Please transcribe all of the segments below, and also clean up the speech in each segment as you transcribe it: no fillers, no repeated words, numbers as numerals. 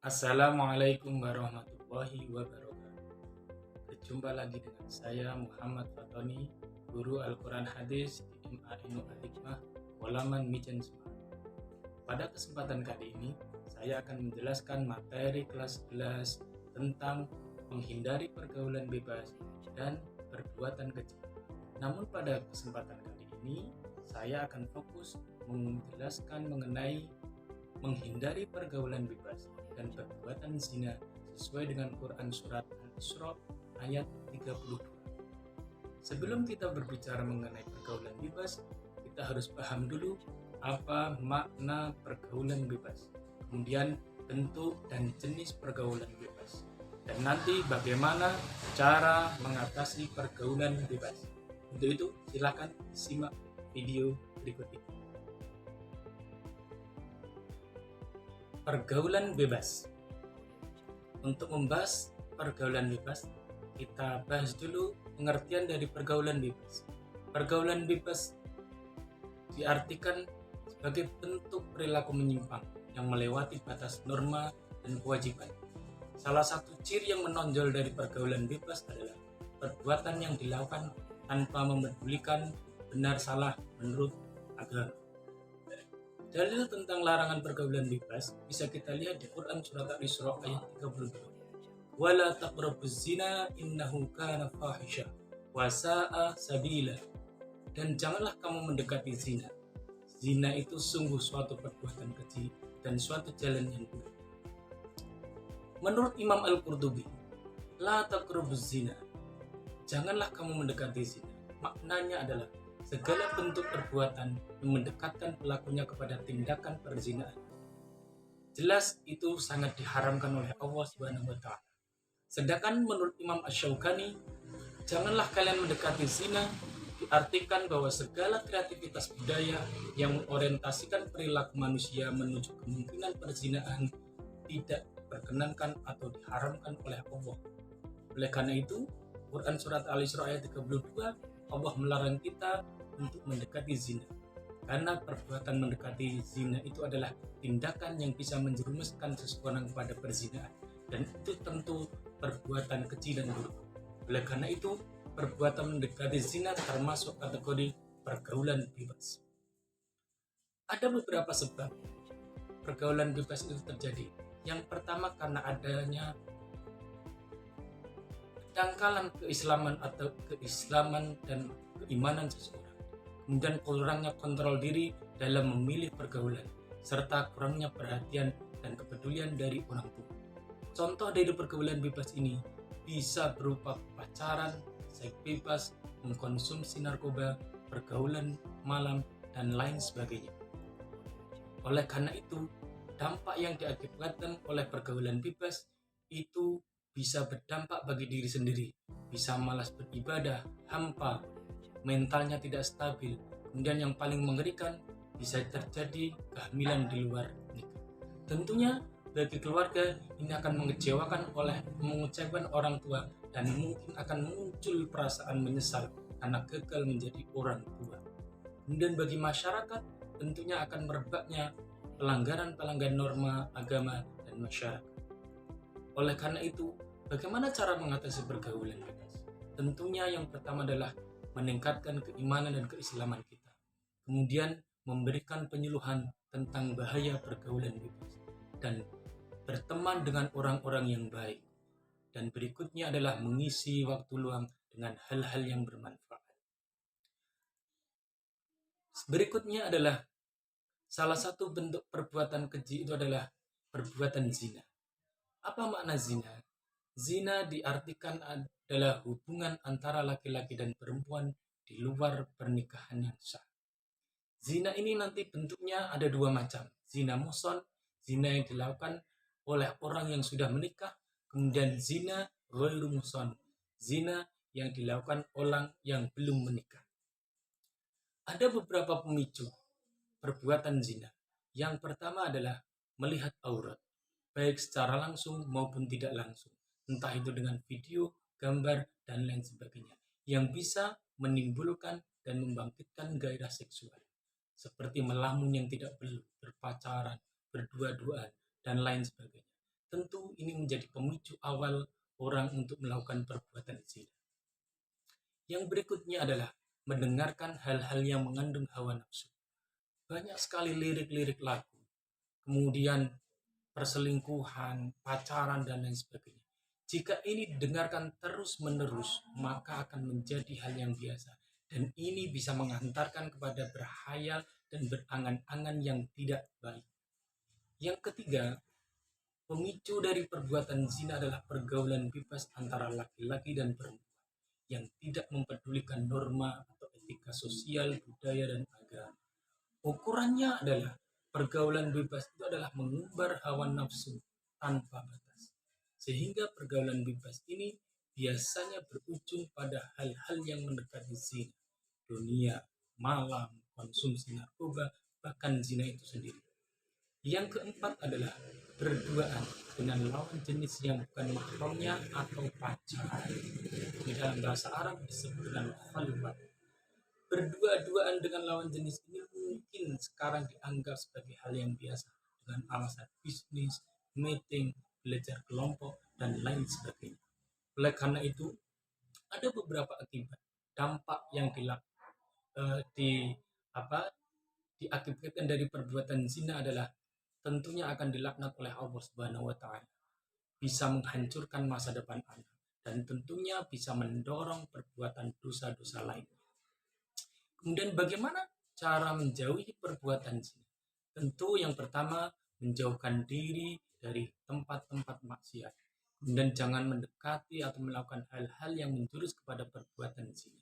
Assalamualaikum warahmatullahi wabarakatuh. Berjumpa lagi dengan saya Muhammad Fatoni, guru Al-Quran Hadis di MAINU Al-Hikmah, Walaman Mijen Semarang. Pada kesempatan kali ini, saya akan menjelaskan materi kelas 11 tentang menghindari pergaulan bebas dan perbuatan keji. Namun pada kesempatan kali ini, saya akan fokus menjelaskan mengenai menghindari pergaulan bebas dan perbuatan zina sesuai dengan Quran Surat Al-Isra ayat 32. Sebelum kita berbicara mengenai pergaulan bebas, kita harus paham dulu apa makna pergaulan bebas, kemudian bentuk dan jenis pergaulan bebas, dan nanti bagaimana cara mengatasi pergaulan bebas. Untuk itu silakan simak video berikut ini. Pergaulan bebas. Untuk membahas pergaulan bebas, kita bahas dulu pengertian dari pergaulan bebas. Pergaulan bebas diartikan sebagai bentuk perilaku menyimpang yang melewati batas norma dan kewajiban. Salah satu ciri yang menonjol dari pergaulan bebas adalah perbuatan yang dilakukan tanpa memedulikan benar salah menurut agama. Dalil tentang larangan pergaulan bebas bisa kita lihat di Quran Surat Al-Isra ayat 32. Wala taqrabuz zina innahu kana fahisha wa sa'a sabila. Dan janganlah kamu mendekati zina. Zina itu sungguh suatu perbuatan keji dan suatu jalan yang buruk. Menurut Imam Al-Qurtubi, la taqrabuz zina. Janganlah kamu mendekati zina. Maknanya adalah segala bentuk perbuatan yang mendekatkan pelakunya kepada tindakan perzinaan. Jelas itu sangat diharamkan oleh Allah SWT. Sedangkan menurut Imam Asy-Syaukani, janganlah kalian mendekati zina diartikan bahwa segala kreativitas budaya yang mengorientasikan perilaku manusia menuju kemungkinan perzinaan tidak diperkenankan atau diharamkan oleh Allah. Oleh karena itu, Quran Surat Al-Isra ayat 32, Allah melarang kita untuk mendekati zina. Karena perbuatan mendekati zina itu adalah tindakan yang bisa menjerumuskan seseorang kepada perzinaan. Dan itu tentu perbuatan keji dan buruk. Oleh karena itu, perbuatan mendekati zina termasuk kategori pergaulan bebas. Ada beberapa sebab pergaulan bebas itu terjadi. Yang pertama karena adanya kedangkalan keislaman atau keislaman dan keimanan seseorang. Kemudian kurangnya kontrol diri dalam memilih pergaulan, serta kurangnya perhatian dan kepedulian dari orang tua. Contoh dari pergaulan bebas ini bisa berupa pacaran, seks bebas, mengkonsumsi narkoba, pergaulan malam, dan lain sebagainya. Oleh karena itu, dampak yang diakibatkan oleh pergaulan bebas itu bisa berdampak bagi diri sendiri, bisa malas beribadah, hampa, mentalnya tidak stabil. Kemudian yang paling mengerikan, bisa terjadi kehamilan di luar nikah. Tentunya bagi keluarga ini akan mengecewakan orang tua dan mungkin akan muncul perasaan menyesal karena gagal menjadi orang tua. Kemudian bagi masyarakat tentunya akan merebaknya pelanggaran norma agama dan masyarakat. Oleh karena itu, bagaimana cara mengatasi pergaulan bebas? Tentunya yang pertama adalah meningkatkan keimanan dan keislaman kita. Kemudian memberikan penyuluhan tentang bahaya pergaulan bebas dan berteman dengan orang-orang yang baik. Dan berikutnya adalah mengisi waktu luang dengan hal-hal yang bermanfaat. Berikutnya adalah salah satu bentuk perbuatan keji itu adalah perbuatan zina. Apa makna zina? Zina diartikan adalah hubungan antara laki-laki dan perempuan di luar pernikahan yang sah. Zina ini nanti bentuknya ada dua macam. Zina muhsan, zina yang dilakukan oleh orang yang sudah menikah. Kemudian zina ghairu muhsan, zina yang dilakukan orang yang belum menikah. Ada beberapa pemicu perbuatan zina. Yang pertama adalah melihat aurat, baik secara langsung maupun tidak langsung. Entah itu dengan video, gambar, dan lain sebagainya, yang bisa menimbulkan dan membangkitkan gairah seksual, seperti melamun yang tidak perlu, berpacaran, berdua-duaan, dan lain sebagainya. Tentu ini menjadi pemicu awal orang untuk melakukan perbuatan zina. Yang berikutnya adalah mendengarkan hal-hal yang mengandung hawa nafsu. Banyak sekali lirik-lirik lagu, kemudian perselingkuhan, pacaran, dan lain sebagainya. Jika ini didengarkan terus-menerus, maka akan menjadi hal yang biasa. Dan ini bisa menghantarkan kepada berhayal dan berangan-angan yang tidak baik. Yang ketiga, pemicu dari perbuatan zina adalah pergaulan bebas antara laki-laki dan perempuan yang tidak mempedulikan norma atau etika sosial, budaya, dan agama. Ukurannya adalah pergaulan bebas itu adalah mengumbar hawa nafsu tanpa batas. Sehingga pergaulan bebas ini biasanya berujung pada hal-hal yang mendekati zina, dunia, malam, konsumsi narkoba, bahkan zina itu sendiri. Yang keempat adalah berduaan dengan lawan jenis yang bukan mahramnya atau pacar. Di dalam bahasa Arab disebut dengan khalwat. Berdua-duaan dengan lawan jenis ini mungkin sekarang dianggap sebagai hal yang biasa dengan alasan bisnis, meeting, belajar kelompok, dan lain sebagainya. Oleh karena itu, ada beberapa akibat dampak yang diakibatkan dari perbuatan zina adalah tentunya akan dilaknat oleh Allah Subhanahu wa taala. Bisa menghancurkan masa depan anak dan tentunya bisa mendorong perbuatan dosa-dosa lain. Kemudian bagaimana cara menjauhi perbuatan zina? Tentu yang pertama menjauhkan diri dari tempat-tempat maksiat. Kemudian jangan mendekati atau melakukan hal-hal yang menjurus kepada perbuatan zina.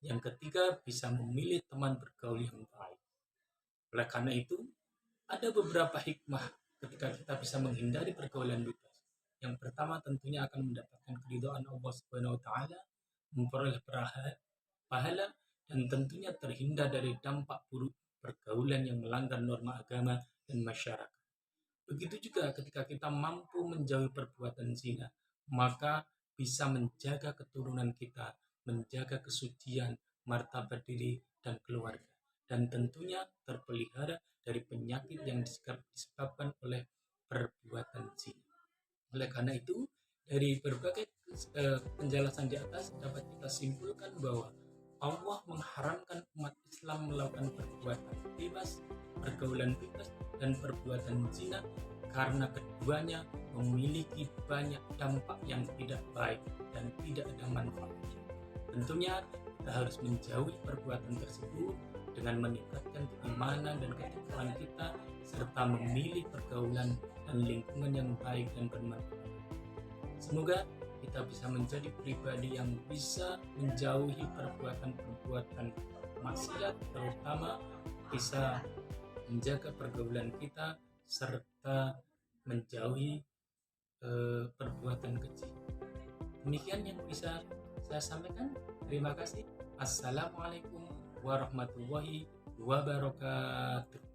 Yang ketiga bisa memilih teman bergaul yang baik. Oleh karena itu, ada beberapa hikmah ketika kita bisa menghindari pergaulan bebas. Yang pertama tentunya akan mendapatkan keridhaan Allah Subhanahu wa taala, memperoleh pahala, dan tentunya terhindar dari dampak buruk pergaulan yang melanggar norma agama dan masyarakat. Begitu juga ketika kita mampu menjauhi perbuatan zina, maka bisa menjaga keturunan kita, menjaga kesucian, martabat diri, dan keluarga. Dan tentunya terpelihara dari penyakit yang disebabkan oleh perbuatan zina. Oleh karena itu, dari berbagai penjelasan di atas dapat kita simpulkan bahwa Allah mengharamkan umat Islam melakukan perbuatan bebas, pergaulan bebas, dan perbuatan zina karena keduanya memiliki banyak dampak yang tidak baik dan tidak ada manfaatnya. Tentunya kita harus menjauhi perbuatan tersebut dengan meningkatkan keimanan dan ketakwaan kita serta memilih pergaulan dan lingkungan yang baik dan bermanfaat. Semoga kita bisa menjadi pribadi yang bisa menjauhi perbuatan-perbuatan maksiat, terutama bisa menjaga pergaulan kita serta menjauhi perbuatan keji. Demikian yang bisa saya sampaikan. Terima kasih. Assalamualaikum warahmatullahi wabarakatuh.